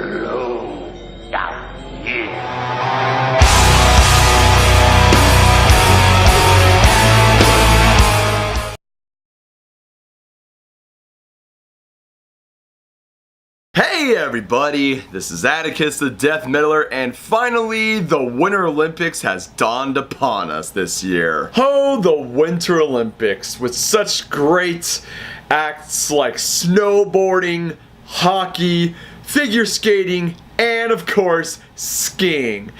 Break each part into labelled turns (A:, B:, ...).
A: Slow down here.
B: Hey everybody, this is Atticus the Death Metaler, and finally the Winter Olympics has dawned upon us this year. Oh, the Winter Olympics, with such great acts like snowboarding, hockey, figure skating, and of course, skiing.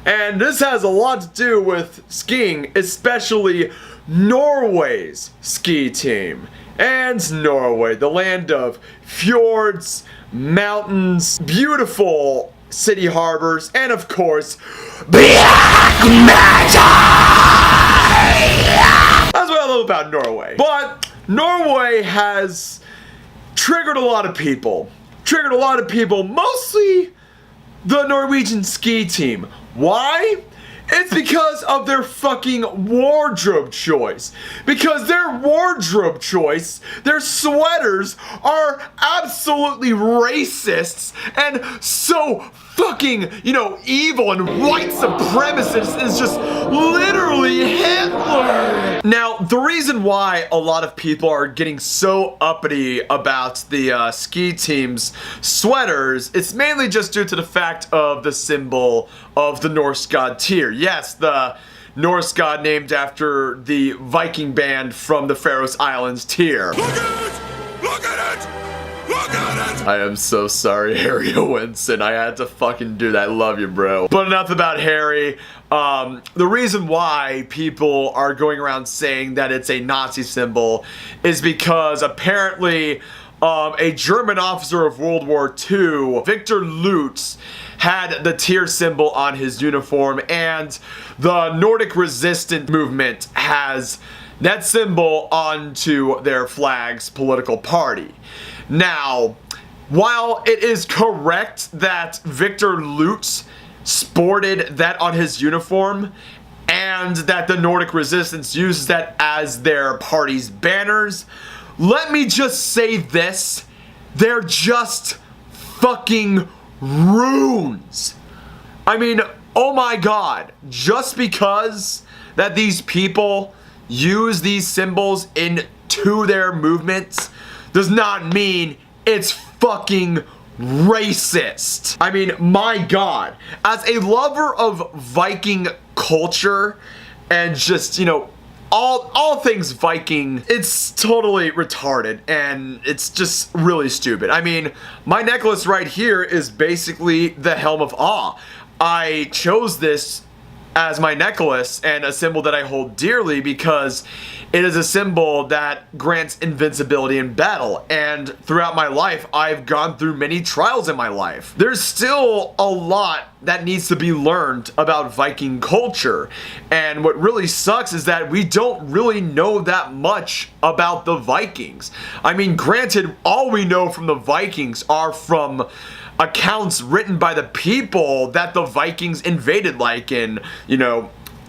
B: And this has a lot to do with skiing, especially Norway's ski team. And Norway, the land of fjords, mountains, beautiful city harbors, and of course, black magic! That's what I love about Norway. But Norway has triggered a lot of people. Mostly the Norwegian ski team. Why? It's because of their fucking wardrobe choice. Because their wardrobe choice, their sweaters, are absolutely racists and so fucking, evil, and white supremacist is just literally Hitler. Now, the reason why a lot of people are getting so uppity about the ski team's sweaters, it's mainly just due to the fact of the symbol of the Norse god Tyr. Yes, the Norse god named after the Viking band from the Faroe Islands, Tyr.
C: Look at it! Look at it! Look at it!
B: I am so sorry, Harry Winston. I had to fucking do that. Love you, bro. But enough about Harry. The reason why people are going around saying that it's a Nazi symbol is because apparently a German officer of World War II, Victor Lutz, had the Tyr symbol on his uniform, and the Nordic resistance movement has that symbol onto their flag's political party. Now, while it is correct that Victor Lutz sported that on his uniform, and that the Nordic resistance uses that as their party's banners, let me just say this: they're just fucking runes. I mean, oh my god, just because that these people use these symbols into their movements does not mean it's fucking racist. I mean, my god, as a lover of Viking culture and just, all things Viking, it's totally retarded and it's just really stupid. I mean, my necklace right here is basically the Helm of Awe. I chose this as my necklace and a symbol that I hold dearly because it is a symbol that grants invincibility in battle, and throughout my life I've gone through many trials in my life. There's still a lot that needs to be learned about Viking culture, and what really sucks is that we don't really know that much about the Vikings. I mean, granted, all we know from the Vikings are from accounts written by the people that the Vikings invaded, like in,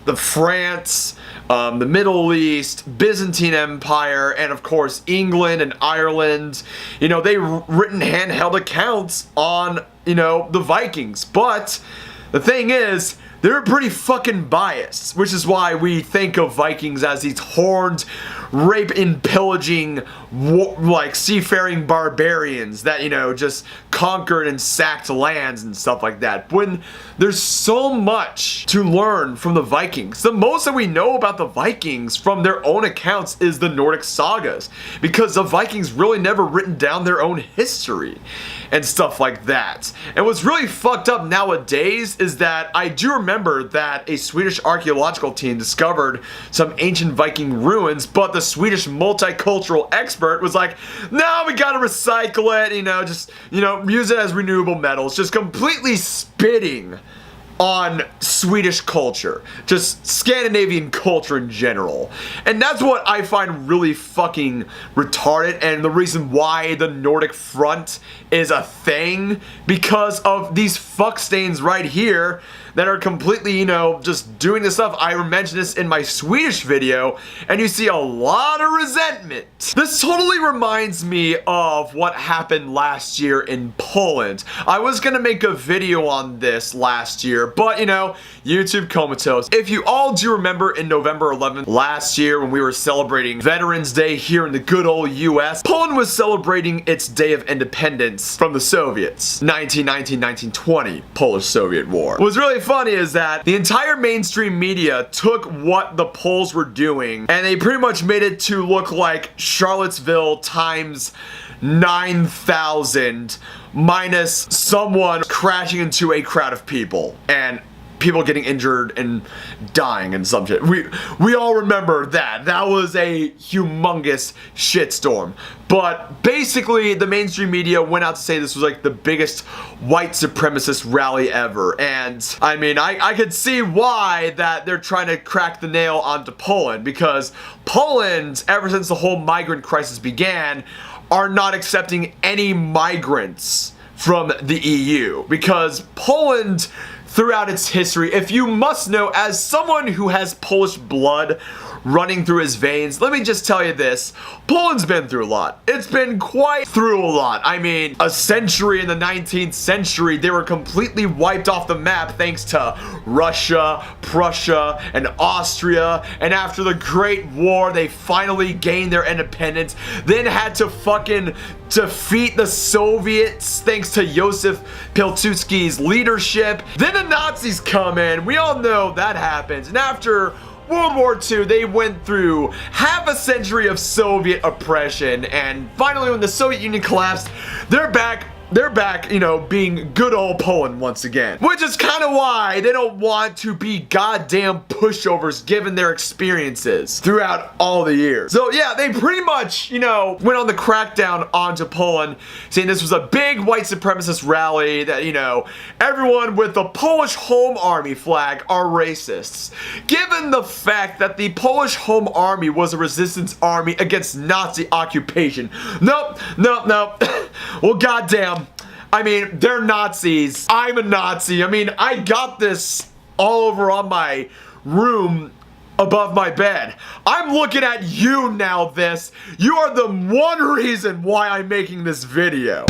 B: the France, the Middle East, Byzantine Empire, and of course England and Ireland. They written handheld accounts on, the Vikings. But the thing is, they're pretty fucking biased, which is why we think of Vikings as these horned, rape and pillaging, seafaring barbarians that, just conquered and sacked lands and stuff like that. When there's so much to learn from the Vikings. The most that we know about the Vikings from their own accounts is the Nordic sagas, because the Vikings really never written down their own history and stuff like that. And what's really fucked up nowadays is that I do remember that a Swedish archaeological team discovered some ancient Viking ruins, but the Swedish multicultural expert was like, no, we gotta recycle it, just use it as renewable metals, just completely spitting on Swedish culture, just Scandinavian culture in general. And that's what I find really fucking retarded, and the reason why the Nordic front is a thing, because of these fuckstains right here that are completely, you know, just doing this stuff. I mentioned this in my Swedish video, and you see a lot of resentment. This totally reminds me of what happened last year in Poland. I was gonna make a video on this last year, but you know, YouTube comatose. If you all do remember, in November 11th last year, when we were celebrating Veterans Day here in the good old US, Poland was celebrating its Day of Independence from the Soviets. 1919-1920 Polish-Soviet War. What's really funny is that the entire mainstream media took what the Poles were doing and they pretty much made it to look like Charlottesville times 9,000 minus someone crashing into a crowd of people and people getting injured and dying and some shit. We all remember that. That was a humongous shitstorm. But basically, the mainstream media went out to say this was like the biggest white supremacist rally ever. And I mean, I could see why that they're trying to crack the nail onto Poland, because Poland, ever since the whole migrant crisis began, are not accepting any migrants from the EU, because Poland, throughout its history, if you must know, as someone who has Polish blood running through his veins, let me just tell you this: Poland's been through a lot. It's been quite through a lot. I mean, a century in the 19th century, they were completely wiped off the map thanks to Russia, Prussia, and Austria. And after the Great War, they finally gained their independence, then had to fucking defeat the Soviets thanks to Joseph Pilsudski's leadership. Then the Nazis come in. We all know that happens. And after World War II, they went through half a century of Soviet oppression, and finally when the Soviet Union collapsed, they're back, you know, being good old Poland once again. Which is kind of why they don't want to be goddamn pushovers given their experiences throughout all the years. So yeah, they pretty much, you know, went on the crackdown onto Poland, saying this was a big white supremacist rally, that, you know, everyone with the Polish Home Army flag are racists. Given the fact that the Polish Home Army was a resistance army against Nazi occupation. Nope. Well, goddamn. I mean, they're Nazis. I'm a Nazi. I mean, I got this all over on my room above my bed. I'm looking at you now, this. You are the one reason why I'm making this video.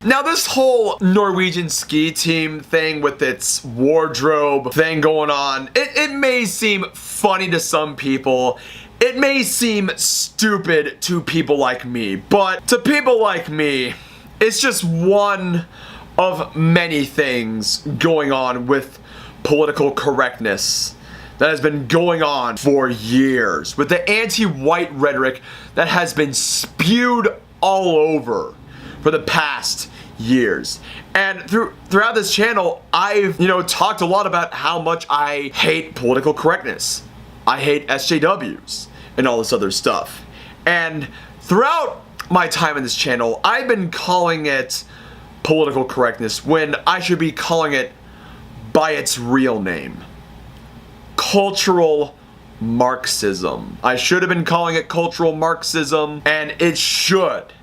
B: Now this whole Norwegian ski team thing with its wardrobe thing going on, it may seem funny to some people. It may seem stupid to people like me, but to people like me, it's just one of many things going on with political correctness that has been going on for years, with the anti-white rhetoric that has been spewed all over for the past years. And throughout this channel, I've, you know, talked a lot about how much I hate political correctness. I hate SJWs and all this other stuff. And throughout my time in this channel, I've been calling it political correctness when I should be calling it by its real name: Cultural Marxism. I should have been calling it Cultural Marxism, and it should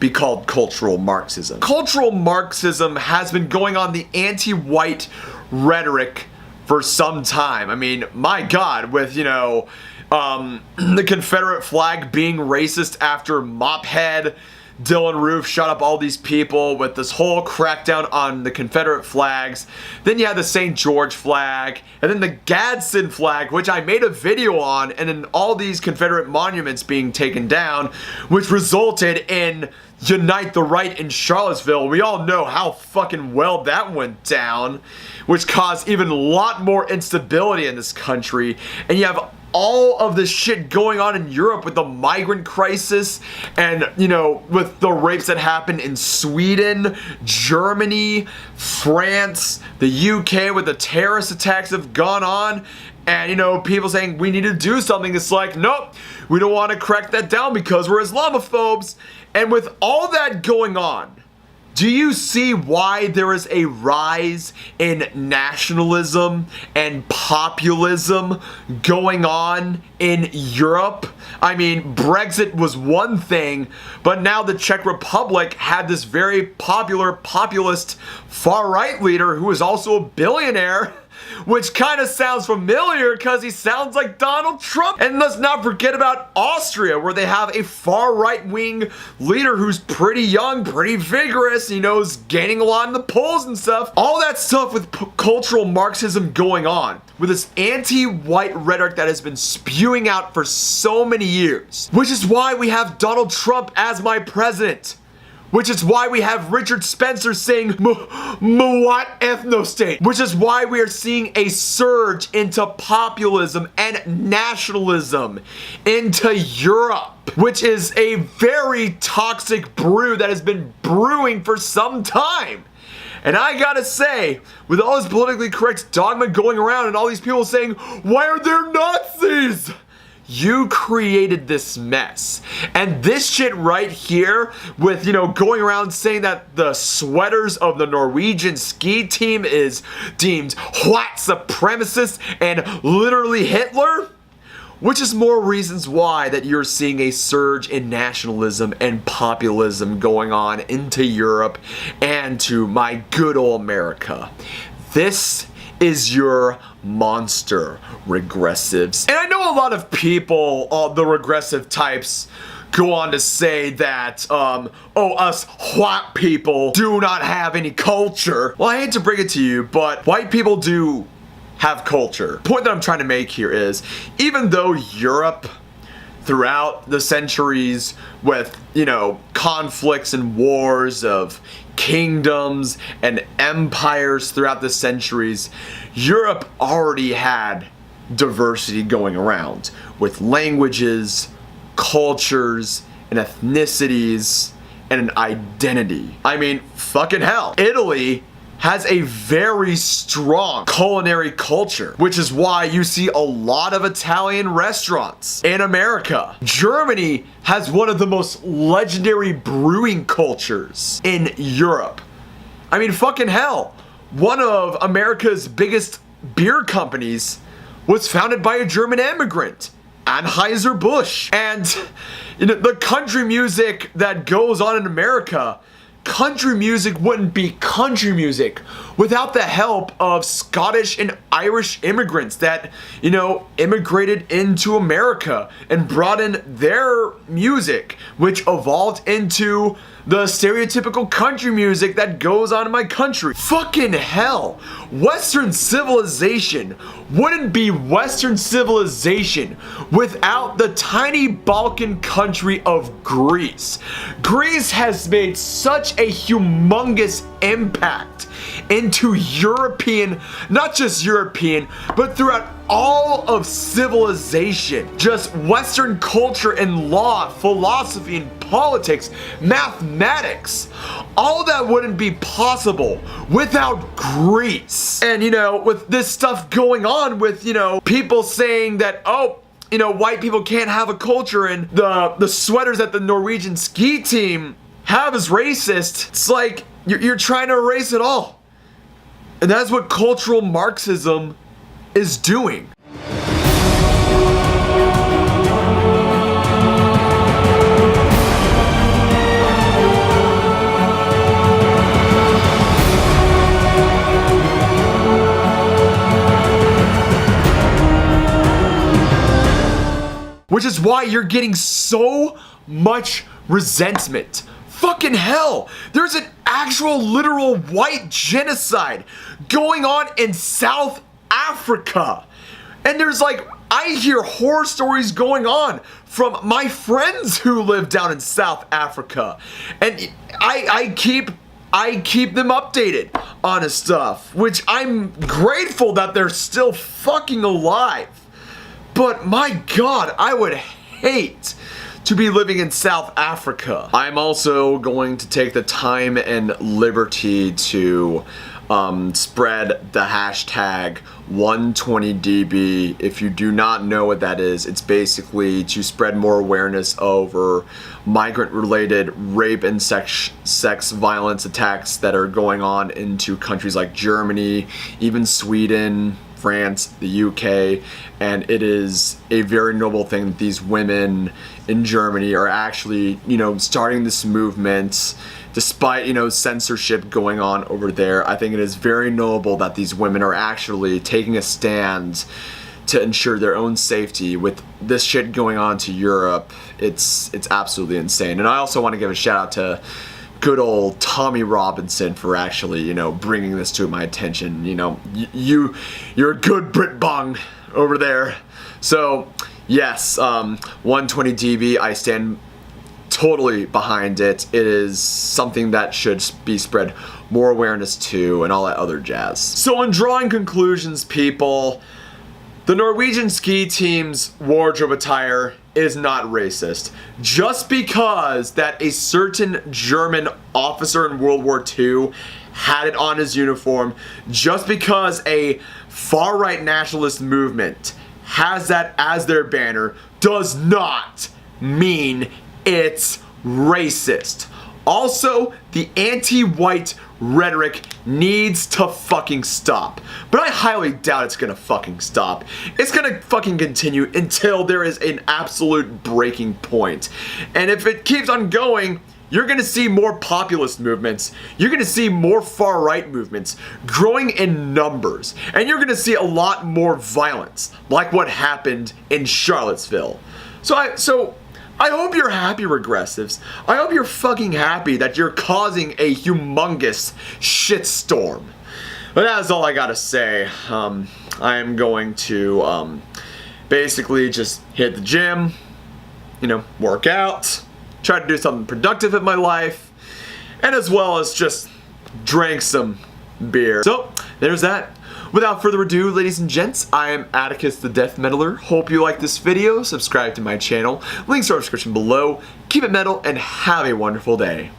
B: be called Cultural Marxism. Cultural Marxism has been going on the anti-white rhetoric for some time. I mean, my God, with, you know, the Confederate flag being racist after Mophead Dylan Roof shot up all these people, with this whole crackdown on the Confederate flags. Then you have the St. George flag, and then the Gadsden flag, which I made a video on, and then all these Confederate monuments being taken down, which resulted in Unite the Right in Charlottesville. We all know how fucking well that went down, which caused even a lot more instability in this country. And you have all of the shit going on in Europe with the migrant crisis and, you know, with the rapes that happened in Sweden, Germany, France, the UK with the terrorist attacks that have gone on, and, you know, people saying we need to do something, it's like, nope, we don't want to crack that down because we're Islamophobes. And with all that going on, do you see why there is a rise in nationalism and populism going on in Europe? I mean, Brexit was one thing, but now the Czech Republic had this very popular populist far-right leader who is also a billionaire, which kind of sounds familiar because he sounds like Donald Trump. And let's not forget about Austria, where they have a far right-wing leader who's pretty young, pretty vigorous, you know, is gaining a lot in the polls and stuff. All that stuff with cultural Marxism going on, with this anti-white rhetoric that has been spewing out for so many years. Which is why we have Donald Trump as my president. Which is why we have Richard Spencer saying, what ethno-state? Which is why we are seeing a surge into populism and nationalism into Europe. Which is a very toxic brew that has been brewing for some time. And I gotta say, with all this politically correct dogma going around and all these people saying, why are there Nazis? You created this mess. And this shit right here with, you know, going around saying that the sweaters of the Norwegian ski team is deemed white supremacist and literally Hitler, which is more reasons why that you're seeing a surge in nationalism and populism going on into Europe and to my good old America. This is your monster regressives. And I know a lot of people, the regressive types, go on to say that, us white people do not have any culture. Well, I hate to bring it to you, but white people do have culture. The point that I'm trying to make here is, even though Europe, throughout the centuries with, you know, conflicts and wars of kingdoms and empires throughout the centuries, Europe already had diversity going around with languages, cultures, and ethnicities, and an identity. I mean, fucking hell. Italy has a very strong culinary culture, which is why you see a lot of Italian restaurants in America. Germany has one of the most legendary brewing cultures in Europe. I mean, fucking hell. One of America's biggest beer companies was founded by a German immigrant, Anheuser-Busch. And you know, the country music that goes on in America, country music wouldn't be country music without the help of Scottish and Irish immigrants that, you know, immigrated into America and brought in their music, which evolved into the stereotypical country music that goes on in my country. Fucking hell. Western civilization wouldn't be Western civilization without the tiny Balkan country of Greece. Greece has made such a humongous impact into European, not just European, but throughout all of civilization. Just Western culture and law, philosophy and politics, mathematics. All that wouldn't be possible without Greece. And, you know, with this stuff going on with, you know, people saying that, oh, you know, white people can't have a culture and the sweaters that the Norwegian ski team have is racist. It's like, you're trying to erase it all. And that's what cultural Marxism is doing. Which is why you're getting so much resentment. Fucking hell, there's an actual literal white genocide going on in South Africa. And there's like, I hear horror stories going on from my friends who live down in South Africa. And I keep them updated on stuff, which I'm grateful that they're still fucking alive. But my God, I would hate to be living in South Africa. I'm also going to take the time and liberty to spread the hashtag 120db. If you do not know what that is, it's basically to spread more awareness over migrant-related rape and sex violence attacks that are going on into countries like Germany, even Sweden, France, the UK, and it is a very noble thing that these women in Germany are actually, starting this movement despite, censorship going on over there. I think it is very noble that these women are actually taking a stand to ensure their own safety with this shit going on to Europe. It's absolutely insane. And I also want to give a shout out to good old Tommy Robinson for actually, bringing this to my attention. You're a good Brit Bong over there. So, yes, 120db, I stand totally behind it. It is something that should be spread more awareness to and all that other jazz. So in drawing conclusions, people, the Norwegian ski team's wardrobe attire is not racist. Just because that a certain German officer in World War II had it on his uniform, just because a far-right nationalist movement has that as their banner, does not mean it's racist. Also, the anti-white rhetoric needs to fucking stop. But I highly doubt it's gonna fucking stop. It's gonna fucking continue until there is an absolute breaking point. And if it keeps on going, you're gonna see more populist movements. You're gonna see more far-right movements growing in numbers. And you're gonna see a lot more violence, like what happened in Charlottesville. So I hope you're happy, regressives. I hope you're fucking happy that you're causing a humongous shitstorm. But that's all I gotta say. I am going to basically just hit the gym, work out, try to do something productive in my life, and as well as just drink some beer. So, there's that. Without further ado, ladies and gents, I am Atticus the Death Metaler. Hope you like this video. Subscribe to my channel. Links are in the description below. Keep it metal and have a wonderful day.